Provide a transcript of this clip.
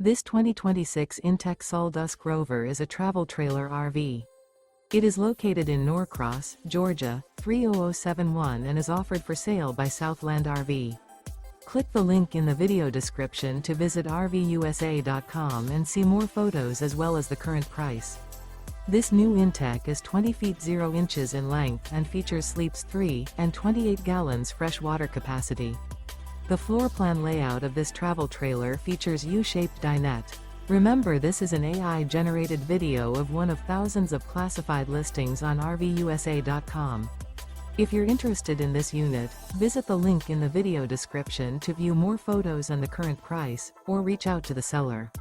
This 2026 inTech Sol Dusk Rover is a travel trailer RV. It is located in Norcross, Georgia, 30071 and is offered for sale by Southland RV. Click the link in the video description to visit RVUSA.com and see more photos as well as the current price. This new inTech is 20 feet 0 inches in length and features sleeps 3 and 28 gallons fresh water capacity. The floor plan layout of this travel trailer features U-Shaped Dinette. Remember, this is an AI-generated video of one of thousands of classified listings on RVUSA.com. If you're interested in this unit, visit the link in the video description to view more photos and the current price, or reach out to the seller.